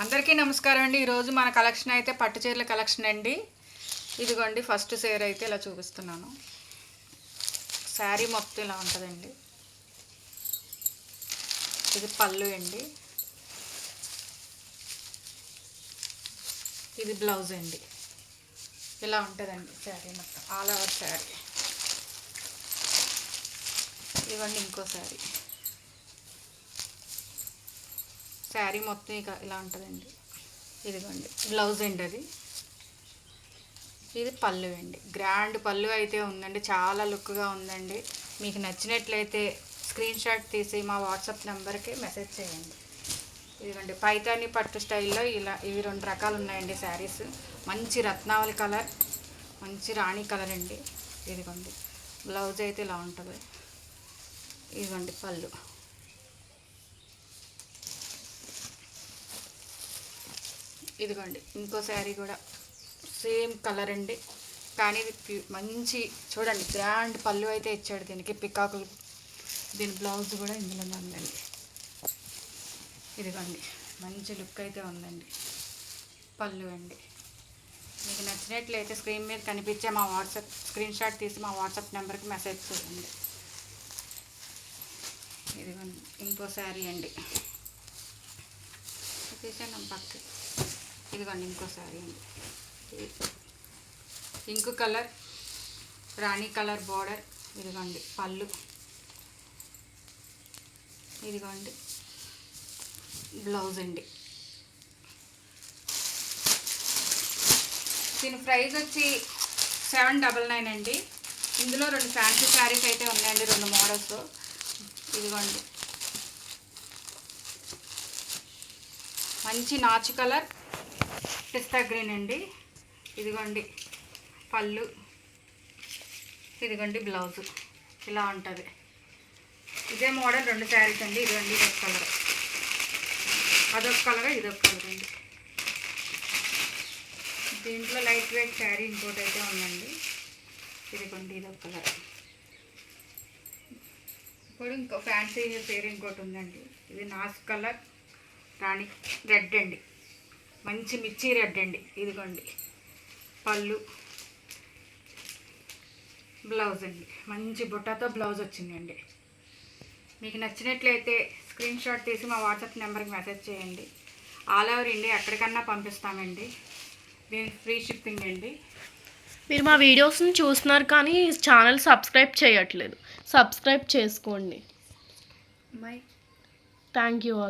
అందరికీ నమస్కారం అండి. ఈరోజు మన కలెక్షన్ అయితే పట్టు చీరల కలెక్షన్ అండి. ఇదిగోండి ఫస్ట్ చీర అయితే ఇలా చూపిస్తున్నాను. శారీ మొత్తం ఇలా ఉంటుందండి. ఇది పళ్ళు అండి, ఇది బ్లౌజ్ అండి. ఇలా ఉంటుందండి శారీ మొత్తం, ఆల్ ఓవర్ శారీ. ఇవ్వండి ఇంకో శారీ మొత్తం ఇక ఇలా ఉంటుందండి. ఇదిగోండి బ్లౌజ్ అండి, అది ఇది పళ్ళు అండి. గ్రాండ్ పళ్ళు అయితే ఉందండి, చాలా లుక్గా ఉందండి. మీకు నచ్చినట్లయితే స్క్రీన్ షాట్ తీసి మా వాట్సాప్ నెంబర్కి మెసేజ్ చేయండి. ఇదిగోండి పైతాని పట్టు స్టైల్లో ఇలా ఇవి 2 రకాలు ఉన్నాయండి శారీస్. మంచి రత్నావళి కలర్, మంచి రాణి కలర్ అండి. ఇదిగోండి బ్లౌజ్ అయితే ఇలా ఉంటుంది. ఇదిగోండి పళ్ళు. ఇదిగోండి ఇంకో శారీ కూడా సేమ్ కలర్ అండి, కానీ ఇది మంచి చూడండి గ్రాండ్ పళ్ళు అయితే ఇచ్చాడు దీనికి, పికాకులు. దీని బ్లౌజ్ కూడా ఇందులోనే ఉందండి. ఇదిగోండి మంచి లుక్ అయితే ఉందండి, పళ్ళు అండి. మీకు నచ్చినట్లయితే స్క్రీన్ మీద కనిపించే మా వాట్సాప్ స్క్రీన్ షాట్ తీసి మా వాట్సాప్ నెంబర్కి మెసేజ్ చేయండి. ఇదిగోండి ఇంకో శారీ అండి, తీసాను పక్క. ఇదిగోండి ఇంకో శారీ అండి, ఇంకు కలర్, రాణి కలర్ బార్డర్. ఇదిగోండి పళ్ళు, ఇదిగోండి బ్లౌజ్ అండి. దీని ప్రైస్ వచ్చి 799 అండి. ఇందులో 2 ఫ్యాన్సీ శారీస్ అయితే ఉన్నాయండి, 2 మోడల్స్. ఇదిగోండి మంచి నాచు కలర్, పిస్తా గ్రీన్ అండి. ఇదిగోండి పళ్ళు, ఇదిగోండి బ్లౌజు ఇలా ఉంటుంది. ఇదే మోడల్ 2 శారీస్ అండి. ఇదిగోండి ఇదొక కలర్, అదొక కలర్, ఇదొక కలర్ అండి. దీంట్లో లైట్ వెయిట్ శారీ ఇంకోటి అయితే ఉందండి. ఇదిగోండి ఇదొక కలర్. ఇప్పుడు ఇంకో ఫ్యాన్సీ చీర ఇంకోటి ఉందండి. ఇది నాసు కలర్, రాణి రెడ్ అండి, మంచి మిర్చి రెడ్ అండి. ఇదిగోండి పళ్ళు, బ్లౌజ్ అండి. మంచి బుట్టతో బ్లౌజ్ వచ్చిందండి. మీకు నచ్చినట్లయితే స్క్రీన్ షాట్ తీసి మా వాట్సాప్ నెంబర్కి మెసేజ్ చేయండి. ఆల్ ఓవర్ ఇండియా ఎక్కడికన్నా పంపిస్తామండి. దీనికి ఫ్రీ షిప్పింగ్ అండి. మీరు మా వీడియోస్ని చూస్తున్నారు కానీ ఛానల్ సబ్స్క్రైబ్ చేయట్లేదు. సబ్స్క్రైబ్ చేసుకోండి. బై. Thank you all.